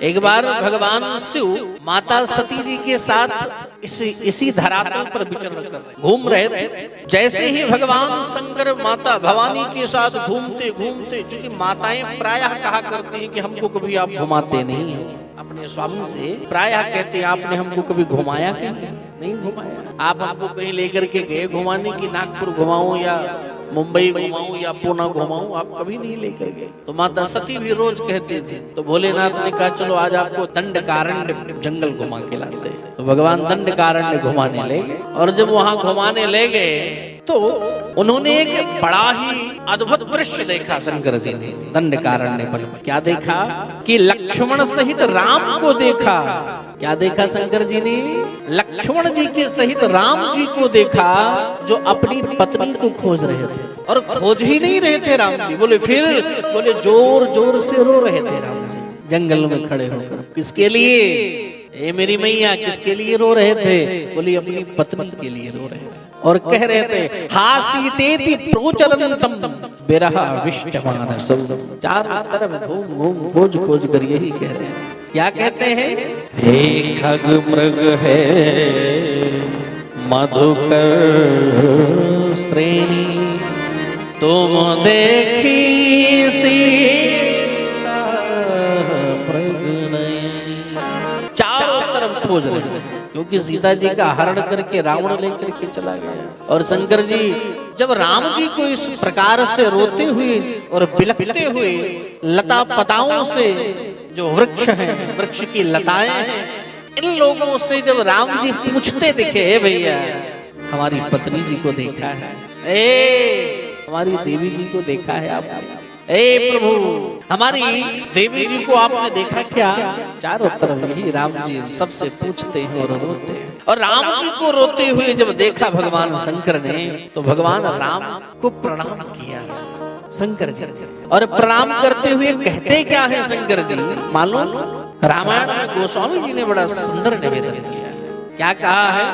एक बार भगवान शिव माता सती जी के साथ इसी धरातल पर विचरण कर घूम रहे थे। जैसे ही भगवान शंकर माता भवानी के साथ घूमते घूमते, चूंकि माताएं प्रायः कहा करती हैं कि हमको कभी आप घुमाते नहीं हैं, अपने स्वामी से प्रायः कहते हैं आपने हमको कभी घुमाया क्या? नहीं घुमाया। आप हमको कहीं लेकर के गए घुमाने की, नागपुर घुमाऊं या मुंबई घुमाऊं या पुणे घुमाऊं, आप कभी नहीं लेकर गए। तो माता सती भी रोज कहते थे। तो भोलेनाथ ने कहा चलो आज आपको दंडकारण्य जंगल घुमा के लाते हैं। तो भगवान दंडकारण्य घुमाने ले गए, और जब वहां घुमाने ले गए तो उन्होंने एक बड़ा ही अद्भुत दृश्य देखा। शंकर जी ने दंडकारण्य वन में क्या देखा कि लक्ष्मण सहित राम को देखा। क्या देखा शंकर जी ने? लक्ष्मण जी के सहित राम जी को देखा, जो अपनी पत्नी को खोज रहे थे। और खोज ही नहीं रहे थे राम जी, बोले फिर बोले जोर जोर से रो रहे थे राम जी जंगल में खड़े होकर। किसके लिए? ए मेरी मैया, किसके लिए रो रहे थे? बोली अपनी पत्नी के लिए रो रहे थे। और कह रहे थे हासीतेति प्रोचरन्तम बिरहा विष्टमानसं। चारों तरफ घूम घूम खोज खोज कर यही कह रहे हैं। क्या कहते हैं? हे खग मृग है मधुकर श्रेणी, तुम देखी सीता प्रगनयनी। चारों तरफ खोज रहे हैं, क्योंकि सीता जी का हरण करके रावण लेकर के चला गया। और शंकर जी जब राम जी को इस प्रकार से रोते हुए और बिलखते हुए लता पताओं से, जो वृक्ष है, वृक्ष की लताएं हैं, इन लोगों से जब राम जी पूछते दिखे, हे भैया हमारी पत्नी जी को देखा है, हमारी देवी जी को देखा है आपने? प्रभु हमारी देवी जी को आपने देखा क्या? चारों तरफ यही राम जी सबसे पूछते हैं और रोते हैं। और राम जी को रोते हुए जब देखा भगवान शंकर ने, तो भगवान राम को प्रणाम किया शंकर जी। और प्रणाम करते हुए कहते क्या है शंकर जी मालूम? रामायण में गोस्वामी जी ने बड़ा सुंदर निवेदन किया। क्या कहा है?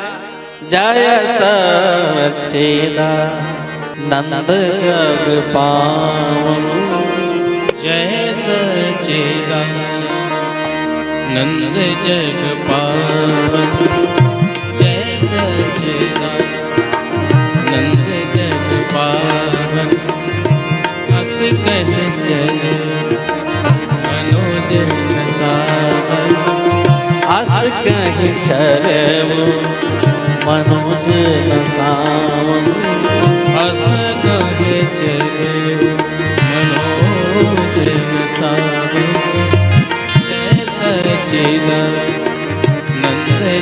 जय सच्चिदा नंद जग पावन, जय सच्चिदानंद जग पावन, जय सच्चिदानंद जग पावन। हस कह चले मनोज नसावन, हस कह चले मनोज नसावन, हस कह चले मनोज नसावन। जय सच्चिदानंद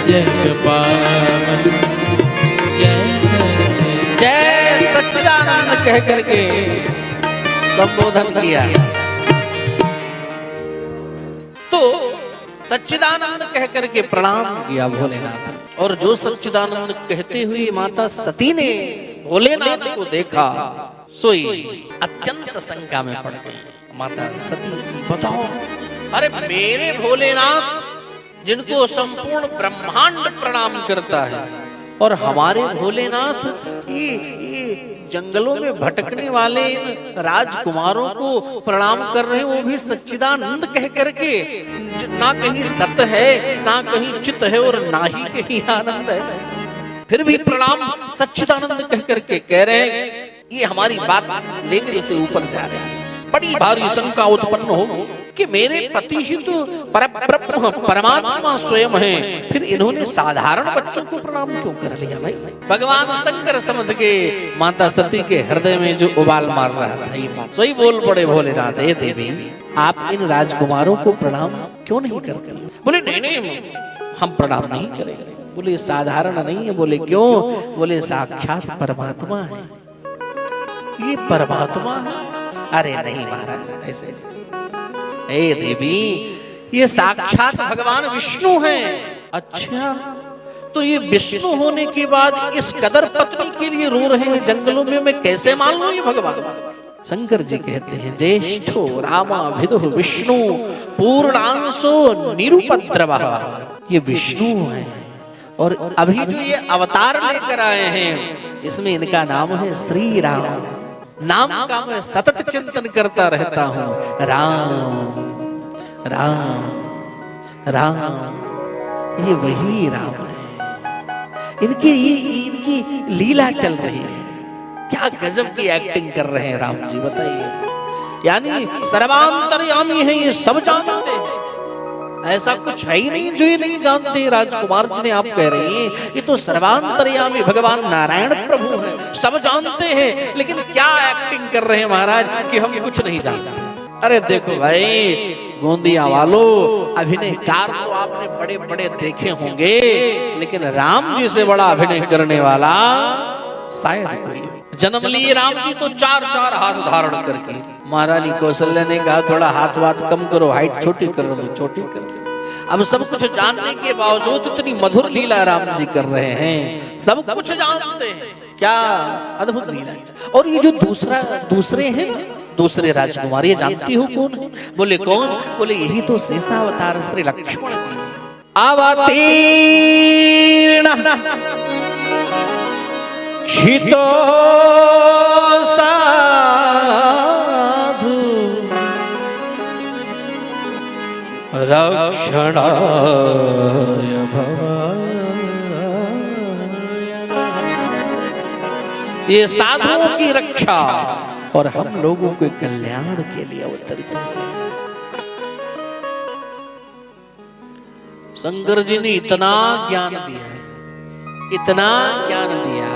जग पावन, जय सच्चिदानंद कह करके संबोधन किया। तो सच्चिदानंद कह करके प्रणाम किया भोलेनाथ। और जो सच्चिदानंद कहते हुए माता सती ने भोलेनाथ को देखा, सोई अत्यंत शंका में पड़ गई। माता सती बताओ, अरे मेरे भोलेनाथ जिनको संपूर्ण ब्रह्मांड प्रणाम करता है, और हमारे भोलेनाथ ये जंगलों में भटकने वाले इन राजकुमारों को प्रणाम कर रहे हैं, वो भी सच्चिदानंद कह करके। ना कहीं सत है, ना कहीं चित है, और ना ही कहीं आनंद है, फिर भी प्रणाम सच्चिदानंद कह करके कह रहे हैं। ये हमारी बात लेवल से ऊपर जा रहा है। बड़ी भारी शंका उत्पन्न हो कि मेरे पति ही तो परब्रह्म परमात्मा स्वयं है, फिर इन्होंने साधारण बच्चों को प्रणाम क्यों कर लिया? भाई भगवान शंकर समझ के माता सती के हृदय में जो उबाल मार रहा था ये बात, सोई बोल पड़े भोलेनाथ, हे देवी आप इन राजकुमारों को प्रणाम क्यों नहीं करते? बोले नहीं नहीं हम प्रणाम नहीं करेंगे। बोले साधारण नहीं है। बोले क्यों? बोले साक्षात परमात्मा है, ये परमात्मा है। अरे नहीं महाराज ऐसे, हे देवी ये साक्षात भगवान विष्णु हैं। अच्छा तो ये विष्णु होने के बाद इस कदर पत्नी के लिए रो रहे हैं जंगलों में, मैं कैसे मान लूं ये भगवान? शंकर जी कहते हैं ज्येष्ठो रामा विदुः विष्णु पूर्णांशो निरुपद्रवः। ये विष्णु है, और अभी जो ये अवतार लेकर आए हैं इसमें इनका नाम है श्री राम। नाम का मैं सतत चिंतन करता रहता हूँ, राम राम राम ये वही राम है, इनकी लीला चल रही है। क्या गजब की एक्टिंग कर रहे हैं राम जी, बताइए। यानी सर्वांतर्यामी है, ये सब जानते हैं, ऐसा कुछ है ही नहीं जो ये नहीं जानते। राजकुमार जी ने आप कह रही हैं ये तो सर्वांतर्यामी भगवान नारायण प्रभु है, सब जानते हैं, लेकिन क्या एक्टिंग कर रहे हैं महाराज कि हम कुछ नहीं जानते। अरे देखो भाई गोंदिया वालों, अभिनयकार तो आपने बड़े बड़े देखे होंगे, लेकिन राम जी से बड़ा अभिनय करने वाला शायद कोई। जन्म लिए राम जी तो 4-4 हाथ धारण करके। महारानी कौशल्या ने कहा थोड़ा हाथ वाथ कम करो, हाइट छोटी कर लो, छोटी कर लो। अब सब कुछ जानने के बावजूद इतनी मधुर लीला राम जी कर रहे हैं, सब कुछ जानते हैं, क्या अद्भुत लीला। और ये जो दूसरे हैं ना, दूसरे राजकुमार, ये जानती हो कौन है? बोले कौन? बोले यही तो शेषावतार श्री लक्ष्मण जी। अवतीर्ण क्षितो साधु रक्षणाय भवाय। ये साधुओं की रक्षा और हम लोगों के कल्याण के लिए अवतरित हुए। शंकर जी ने इतना ज्ञान दिया है, इतना ज्ञान दिया।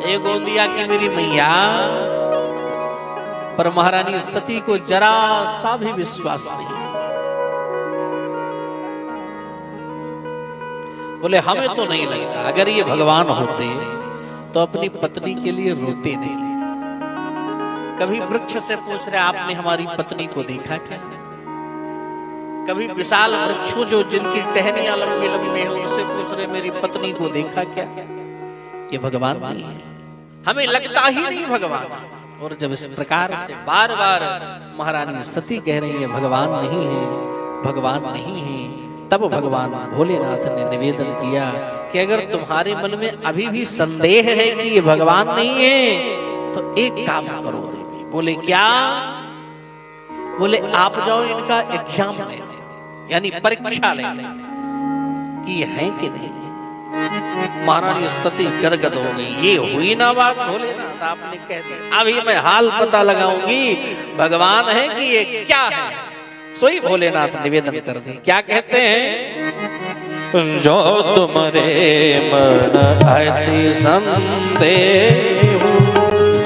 एक गोंदिया की मेरी मैया, पर महारानी सती को जरा सा भी विश्वास नहीं। बोले हमें तो नहीं लगता अगर ये भगवान होते तो अपनी पत्नी के लिए रोते नहीं। कभी वृक्ष से पूछ रहे आपने हमारी पत्नी को देखा क्या? कभी विशाल वृक्षों जो जिनकी टहनियां लंबी लंबी है उनसे पूछ रहे मेरी पत्नी को देखा क्या? ये भगवान नहीं है, हमें लगता ही नहीं भगवान। और जब इस प्रकार से बार बार महारानी सती कह रही है भगवान नहीं है, भगवान नहीं है, तब भगवान भोलेनाथ ने निवेदन किया कि अगर तुम्हारे मन में अभी भी संदेह है कि ये भगवान नहीं है तो एक काम करो देवी। बोले क्या? बोले आप जाओ इनका एग्जाम लेने, यानी परीक्षा लेने कि है कि नहीं। महारानी सती गदगद हो गई, ये हुई ना बात भोलेनाथ, आपने कह दिया अभी मैं हाल पता लगाऊंगी भगवान है कि ये क्या है। सोई भोलेनाथ निवेदन कर दी, क्या कहते हैं? जो तुम्हारे मन अति संदेह,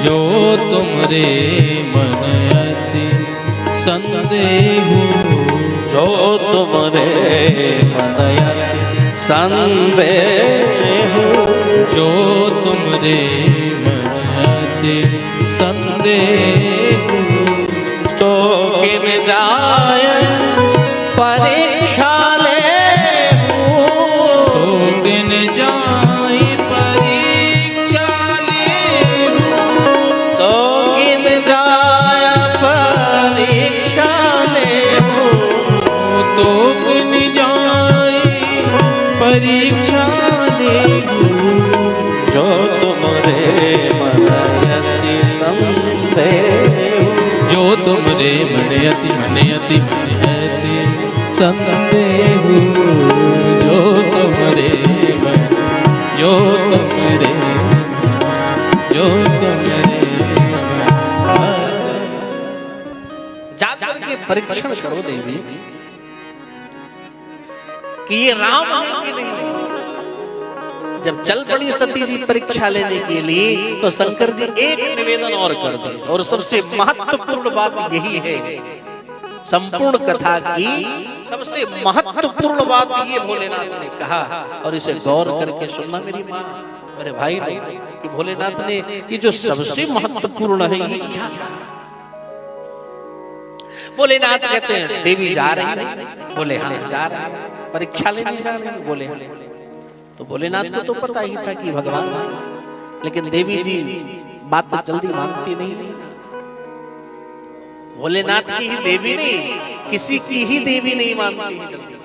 जो तुमरे मन अति संदेह, जो तुम्हारे मन अति संदेह, जो तुमरे मन अति संदेह, तो किन जाय परीक्षा ले, तो किन जाय परीक्षा ले, तो किन जाय परीक्षा ले, तो किन जाय परीक्षा ले। जो तुम्हारे मन अति संदेह, जो तुमरे मन अति संदेह, जो तुमरे मन, जो तुमरे, जो तुमरे जाकर के परीक्षण करो देवी कि ये राम है कि नहीं। जब चल पड़ी सती जी परीक्षा लेने के लिए तो शंकर जी एक निवेदन और कर दे, और सबसे महत्वपूर्ण बात यही है, संपूर्ण कथा की सबसे महत्वपूर्ण बात ये भोलेनाथ ने कहा, और इसे गौर करके सुनना मेरी माँ मेरे भाई कि भोलेनाथ ने ये जो सबसे महत्वपूर्ण है ये क्या कहा। भोलेनाथ कहते हैं देवी जा रही है, बोले हाँ जा रही है, परीक्षा लेने जा रही है, बोले हाँ। तो भोलेनाथ को तो पता ही था कि भगवान, लेकिन देवी जी बात तो जल्दी मानती नहीं। भोलेनाथ की ही देवी नहीं, किसी की ही देवी नहीं मानती है जल्दी।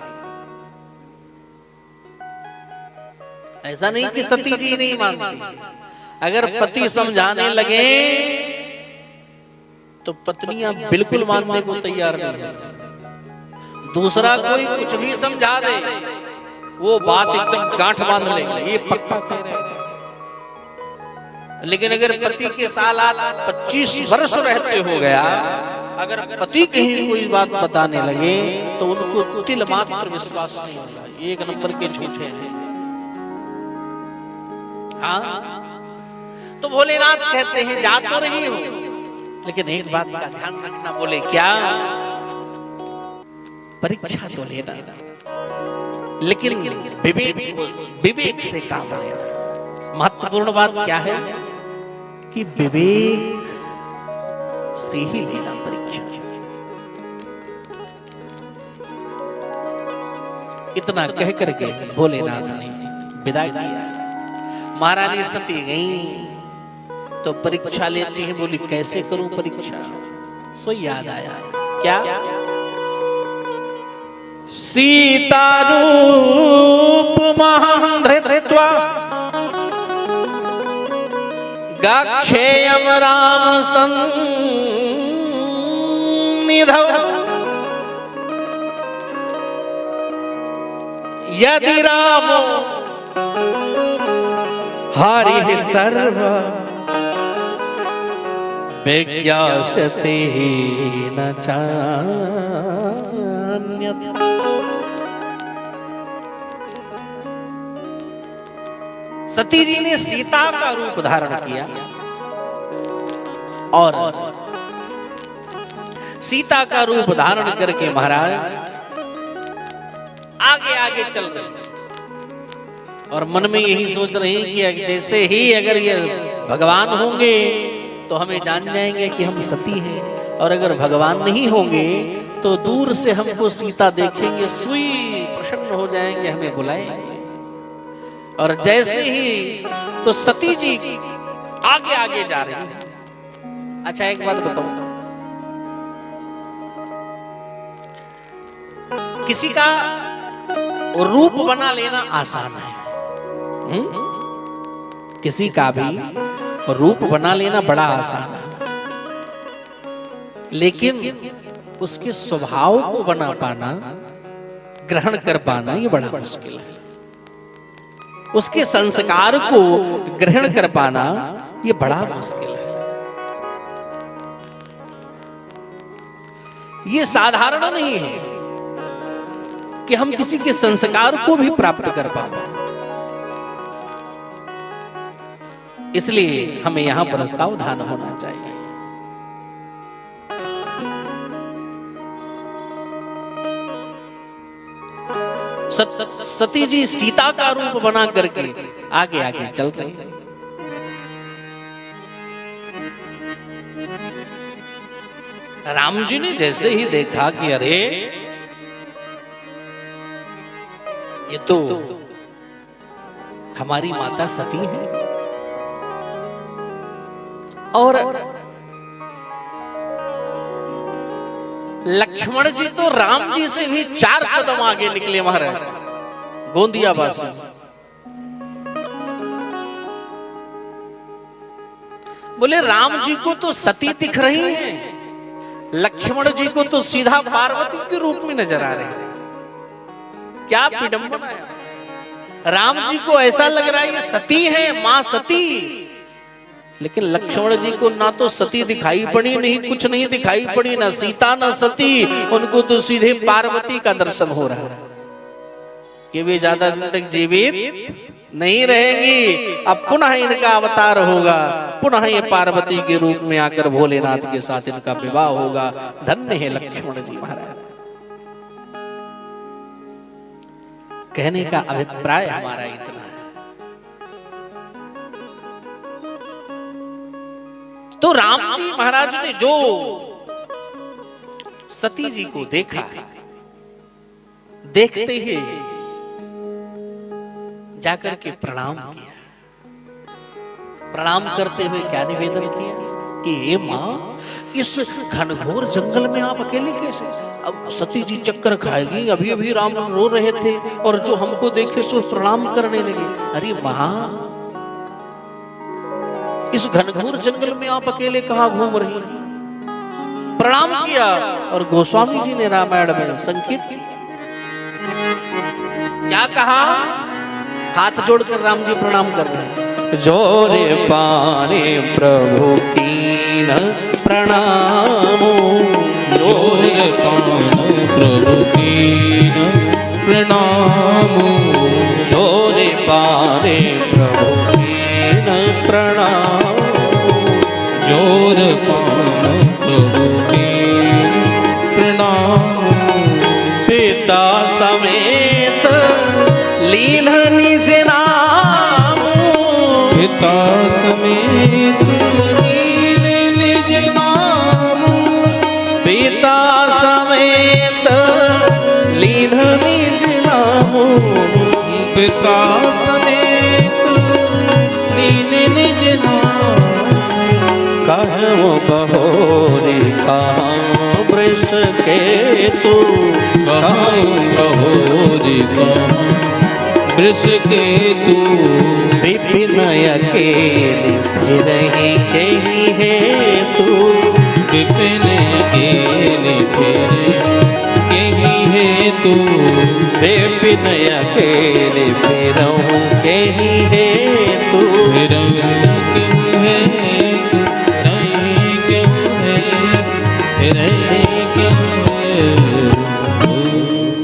ऐसा नहीं कि सती जी नहीं मानती, अगर पति समझाने लगे तो पत्नियां बिल्कुल मानने को तैयार नहीं होती। दूसरा कोई कुछ भी समझा दे, वो बात एकदम गांठ बांध लेंगे, ये पक्का कह रहे हैं। लेकिन अगर पति के सालात 25 वर्ष रहते हो गया, अगर पति कहीं कोई बात बताने लगे तो उनको तिल मात्र विश्वास नहीं होगा, एक नंबर के झूठे हैं। हाँ, तो भोलेनाथ कहते हैं जा तो रही हो, लेकिन एक बात का ध्यान रखना। बोले क्या? परीक्षा तो लेना, लेकिन विवेक से काम लेना। महत्वपूर्ण बात क्या है कि विवेक से ही लेना परीक्षा। इतना कह करके भोलेनाथ ने विदा किया। महारानी सती गई तो परीक्षा लेती है। बोली कैसे करूं परीक्षा? सो याद आया क्या? सीता रूप महं धृत्वा गक्षेयम राम सन्निधौ यदि रामो हरिः सर्व विज्ञास्यते न चान्यत्। सती जी ने सीता का रूप धारण किया और सीता का रूप धारण करके महाराज आगे आगे चल रहे और मन में यही सोच रहे हैं कि जैसे ही अगर ये भगवान होंगे तो हमें जान जाएंगे कि हम सती हैं, और अगर भगवान नहीं होंगे तो दूर से हमको सीता देखेंगे, सुई प्रसन्न हो जाएंगे, हमें बुलाएंगे। और जैसे ही तो सती जी आगे आगे जा रही है। अच्छा एक बात बताओ, किसी का रूप बना लेना आसान है, किसी का भी रूप बना लेना बड़ा आसान है, लेकिन उसके स्वभाव को बना पाना, ग्रहण कर पाना, ये बड़ा मुश्किल है। उसके संस्कार को ग्रहण कर पाना ये बड़ा मुश्किल है। ये साधारण नहीं है कि हम किसी के संस्कार को भी प्राप्त कर पाए। इसलिए हमें यहां पर सावधान होना चाहिए। सती जी सीता का रूप बना करके आगे आगे चल रही है। राम जी ने जैसे ही देखा कि अरे ये तो हमारी माता सती है, और लक्ष्मण जी तो राम जी से भी 4 कदम आगे निकले महाराज, गोंदिया वासी। बोले राम जी को तो सती दिख रही है, लक्ष्मण जी को तो सीधा पार्वती के रूप में नजर आ रहे हैं। क्या विडंबना है। राम जी को ऐसा लग रहा है ये सती है, मां सती, लेकिन लक्ष्मण जी को ना तो सती दिखाई पड़ी, नहीं कुछ नहीं दिखाई पड़ी, ना सीता ना सती, उनको तो सीधे पार्वती का दर्शन हो रहा है कि वे ज्यादा दिन तक जीवित नहीं रहेंगी। अब पुनः इनका अवतार होगा, पुनः ये पार्वती के रूप में आकर भोलेनाथ के साथ इनका विवाह होगा। धन्य है लक्ष्मण जी महाराज। कहने का अभिप्राय हमारा इतना है। तो राम जी महाराज ने जो सती जी को देखा, देखते ही जाकर के प्रणाम किया। प्रणाम करते हुए क्या निवेदन किया कि हे मां, इस घनघोर जंगल में आप अकेले कैसे? अब सती जी चक्कर खाएगी, अभी अभी राम रो रहे थे और जो हमको देखे सो प्रणाम करने लगे। अरे मां, इस घनघोर जंगल में आप अकेले कहां घूम रही हैं? प्रणाम किया और गोस्वामी जी ने रामायण में संकेत किया। क्या कहा? हाथ जोड़कर राम जी प्रणाम कर रहे हैं। जोरे पाने प्रभु कीन प्रणाम, जोर पान प्रभु कीन प्रणाम, जोरे पाने प्रभु कीन प्रणाम, जोर पान प्रभु कीन प्रणाम। पिता समेत लीन निज नाम, पिता समेत लीन निज नाम, पिता समेत लीन निज नाम, पिता समेत लीन निज नाम। कहूँ बहोरी कहाँ वृष के तू, कहाँ बहोरी कहाँ वृष के तू, विपिन अकेले फिरहि केहि हेतु, विपिन अकेले फिरे केहि हेतु, विपिन अकेले फिरहु केहि हेतु, फिरहि क्यों है, फिरहि क्यों है, फिरहि क्यों है।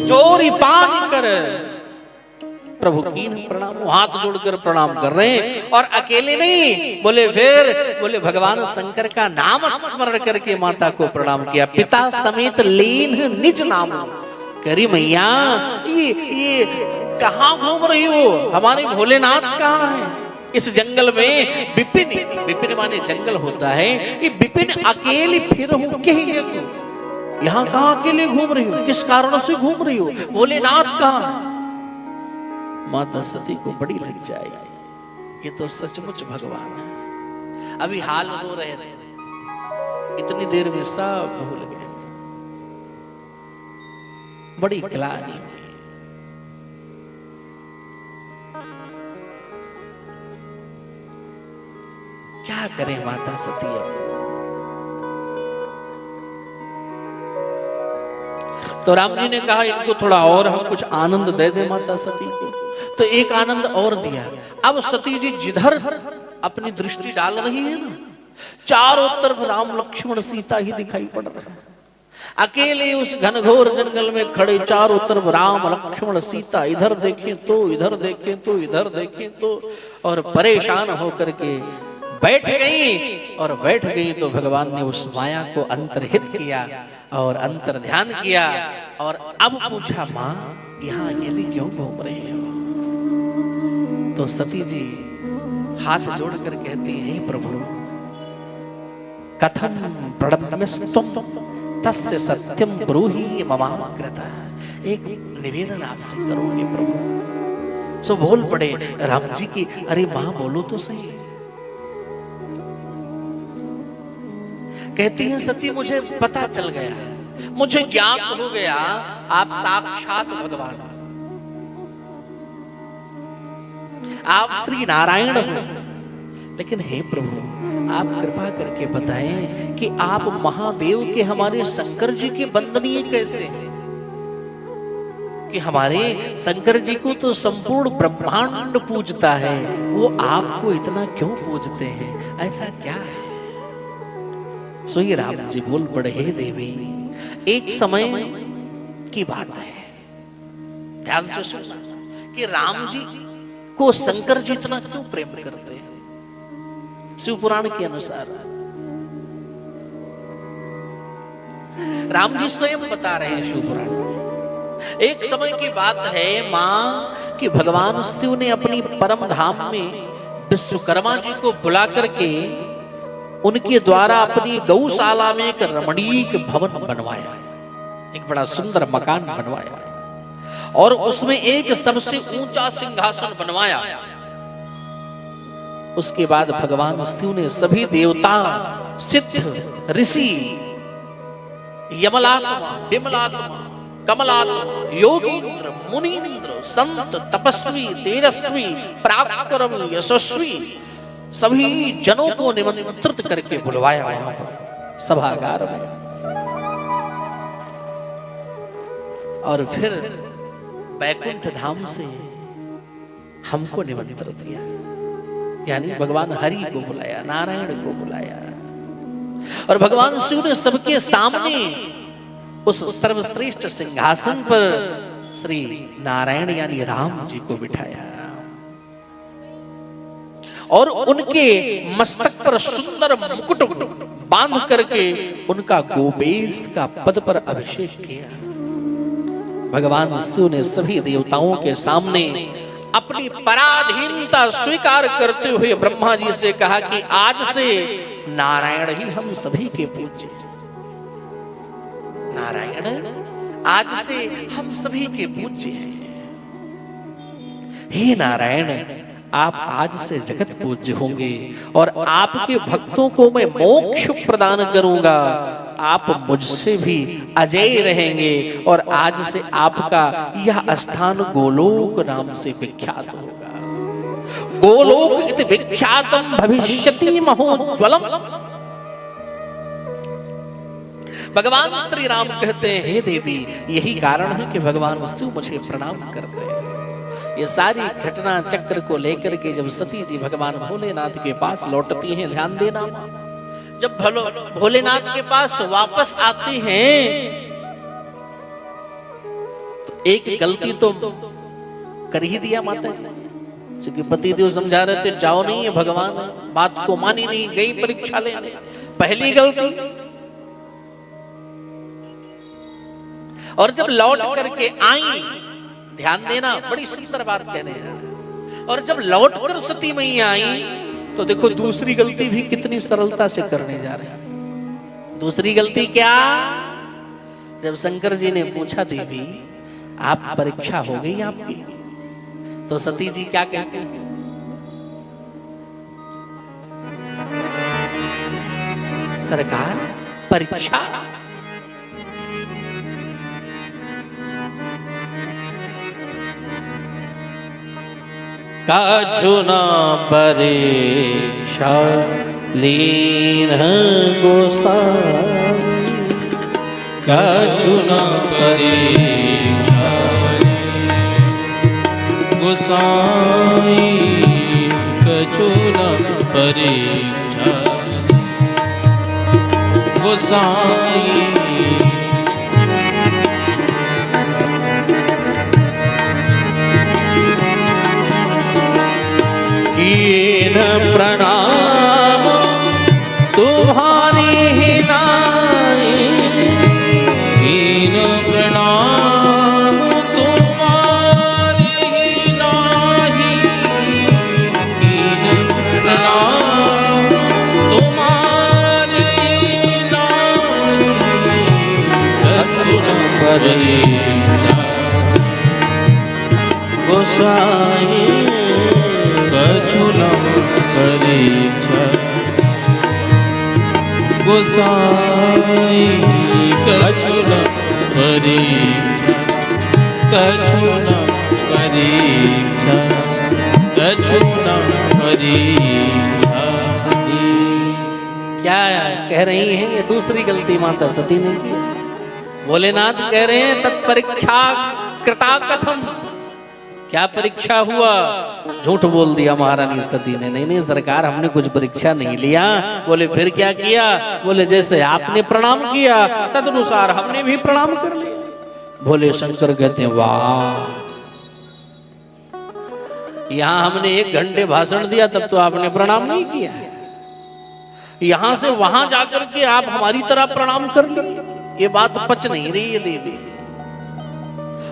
चोरी पान कर प्रभु कीन प्रणाम, हाथ जोड़कर प्रणाम कर रहे हैं। और अकेले नहीं बोले, फिर बोले भगवान शंकर का नाम स्मरण करके माता को प्रणाम किया। पिता समेत लीन निज नाम। करी मैया ये कहाँ घूम रही हो? हमारे भोलेनाथ कहाँ है? इस जंगल में विपिन, विपिन माने जंगल होता है, ये विपिन अकेले फिर हो के ही है तू? यहाँ कहाँ अकेले घूम रही हो? किस कारण से घूम रही हो? भोलेनाथ कहाँ है? माता सती को बड़ी लग जाएगी, ये तो सचमुच भगवान है। अभी हाल रो रहे थे, इतनी देर में सब भूल गए। बड़ी ग्लानि हुई। क्या करें माता सती अब? तो राम जी ने कहा इनको थोड़ा और हम कुछ आनंद दे दे माता सती को। तो एक आनंद और दिया। अब सती जी जिधर अपनी दृष्टि डाल रही है ना, चारों तरफ राम लक्ष्मण सीता ही दिखाई पड़ रहे हैं। अकेले उस घनघोर जंगल में खड़े चारों तरफ राम लक्ष्मण सीता, इधर देखें तो इधर देखें तो इधर देखें तो, और परेशान होकर के बैठ गई। और बैठ गई तो भगवान ने उस माया को अंतर्हित किया और अंतर ध्यान किया। और अब पूछा, माँ यहाँ अकेली क्यों घूम रही हो? तो सती जी हाथ जोड़कर कहती हैं, प्रभु कथम प्रणम्यस्त्वं तस्य सत्यम ब्रूहि ममाग्रता। एक निवेदन आपसे करोगे प्रभु? सो बोल पड़े राम जी की, अरे माँ बोलो तो सही। कहती हैं सती, मुझे पता चल गया, मुझे ज्ञान हो गया आप साक्षात भगवान हो, आप श्री नारायण हो। लेकिन हे प्रभु, आप कृपा करके बताएं कि आप महादेव के हमारे शंकर जी के वंदनीय कैसे हैं? कि हमारे शंकर जी को तो संपूर्ण ब्रह्मांड पूजता है, वो आपको इतना क्यों पूजते हैं? ऐसा क्या है? सो ये राम जी बोल पड़े, हे देवी, एक समय की बात है, ध्यान से सुनना, कि राम जी को शंकर जी इतना क्यों प्रेम करते हैं। शिव पुराण के अनुसार राम जी स्वयं बता रहे हैं शिव पुराण में। एक समय की बात है मां कि भगवान शिव ने अपनी परम धाम में विश्वकर्मा जी को बुला करके उनके द्वारा अपनी गौशाला में एक रमणीक भवन बनवाया, एक बड़ा सुंदर मकान बनवाया और उसमें एक सबसे ऊंचा सिंहासन बनवाया। उसके बाद भगवान शिव ने सभी देवता, सिद्ध, ऋषि, यमलात्मा, विमलात्मा, कमलात्मा, योगींद्र, मुनींद्र, संत, तपस्वी, तेजस्वी, पराक्रमी, यशस्वी सभी जनों को निमंत्रित करके बुलवाया वहां पर सभागार में। और फिर वैकुंठ धाम से हमको निमंत्रण दिया, यानी भगवान हरि को बुलाया, नारायण को बुलाया। और भगवान शिव ने सबके सामने उस सर्वश्रेष्ठ सिंहासन पर श्री नारायण यानी राम जी को बिठाया और उनके मस्तक पर सुंदर मुकुट बांध करके उनका गोपेश का पद पर अभिषेक किया। भगवान शिव ने सभी देवताओं के सामने अपनी पराधीनता स्वीकार करते हुए ब्रह्मा जी से कहा कि आज से नारायण ही हम सभी के पूज्य। नारायण आज से हम सभी के पूज्य हैं। हे नारायण, आप आज से जगत पूज्य होंगे और आपके भक्तों को मैं मोक्ष प्रदान करूंगा। आप मुझसे भी अजय रहेंगे और आज से आपका यह स्थान गोलोक नाम से विख्यात होगा। गोलोक इति विख्यातम भविष्यति महोज्वलम। भगवान श्री राम कहते हैं, हे देवी, यही कारण है कि भगवान शिव मुझे प्रणाम करते हैं। ये सारी घटना चक्र को लेकर के जब सती जी भगवान भोलेनाथ के पास लौटती हैं, ध्यान देना, जब भोलेनाथ के पास वापस आती हैं तो एक गलती तो कर ही दिया माता जी, क्योंकि पतिदेव समझा रहे थे जाओ नहीं है, भगवान बात को मानी नहीं, गई परीक्षा लेने, पहली गलती। और जब लौट करके आई, ध्यान देना, बड़ी सुंदर बात कहने जा रहे हैं, और जब लौट कर सती मैया आई तो देखो दूसरी गलती भी कितनी सरलता से करने जा रहे हैं। दूसरी गलती क्या? जब शंकर जी ने पूछा देवी आप परीक्षा हो गई आपकी, तो सती जी क्या कहते हैं? सरकार परीक्षा? काछुना परीक्षा लीन गोसाई, काछुना परीक्षा गोसाई, कछुना परीक्षा गोसाई। कीन प्रणाम तुम्हारी ही नाई, कीन प्रणाम तुम्हारी ही नाही, कीन प्रणाम तुम्हारी नाही, कछुना परीक्षा गोसाई, कछुना परीक्षा गोसाई, कछुना परीक्षा, कछुना परीक्षा, कछुना परीक्षा। क्या कह रही हैं? ये दूसरी गलती माता सती ने की। भोलेनाथ कह रहे हैं तत्परीक्षा कृता कथम, क्या परीक्षा हुआ? झूठ बोल दिया महारानी सती ने। नहीं नहीं सरकार, हमने कुछ परीक्षा नहीं लिया। बोले फिर क्या किया? बोले जैसे आपने प्रणाम किया तदनुसार हमने भी प्रणाम कर लिया। भोले शंकर कहते हैं वाह, यहां हमने 1 घंटे भाषण दिया तब तो आपने प्रणाम नहीं किया, यहां से वहां जाकर के आप हमारी तरह प्रणाम कर लिए। ये बात पच नहीं रही है देवी।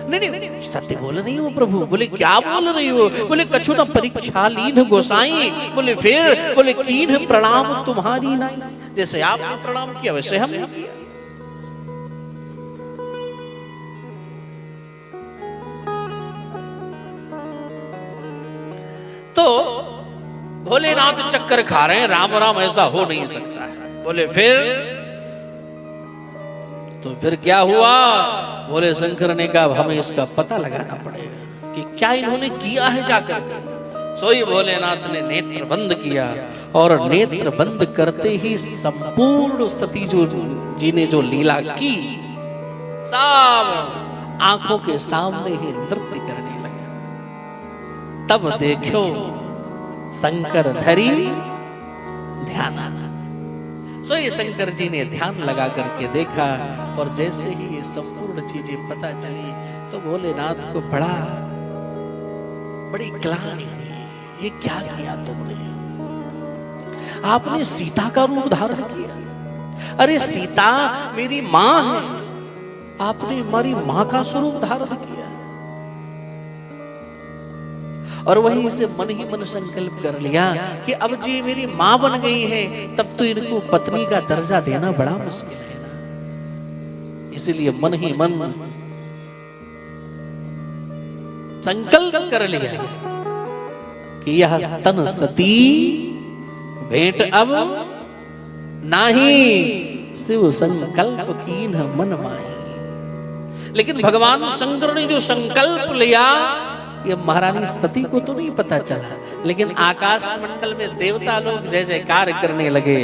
नहीं नहीं सत्य बोल रही हो प्रभु। बोले क्या बोल रही हो? बोले कछुना परीक्षा लीन गोसाई। बोले फिर? बोले कीन प्रणाम तुम्हारी नाई, जैसे आपने प्रणाम किया वैसे हमने किया। तो भोलेनाथ चक्कर खा रहे हैं, राम राम ऐसा हो नहीं सकता है। बोले फिर? तो फिर क्या हुआ? बोले शंकर ने कहा हमें इसका पता लगाना पड़ेगा कि क्या इन्होंने किया है जाकर के। सोई भोलेनाथ ने नेत्र बंद किया और नेत्र बंद करते ही संपूर्ण सती जी ने जो लीला की सब आंखों के सामने ही नृत्य करने लगे। तब देखो शंकर धरी ध्याना। सो ये शंकर जी ने ध्यान लगा करके देखा और जैसे ही ये संपूर्ण चीजें पता चली तो भोलेनाथ को बड़ी ग्लानि हुई। ये क्या किया तुमने? आपने सीता का रूप धारण किया। अरे सीता मेरी मां है, आपने हमारी मां का स्वरूप धारण किया। और वहीं से मन ही मन संकल्प कर लिया कि अब जी मेरी मां बन गई है, तब तो इनको पत्नी का दर्जा देना बड़ा मुश्किल है ना। इसलिए मन ही मन संकल्प कर लिया कि यह तन सती भेंट अब नाही, शिव संकल्प कीन मन माही। लेकिन भगवान शंकर ने जो संकल्प लिया, ये महारानी सती को तो नहीं पता चला, लेकिन आकाश मंडल में देवता लोग जय जयकार करने लगे।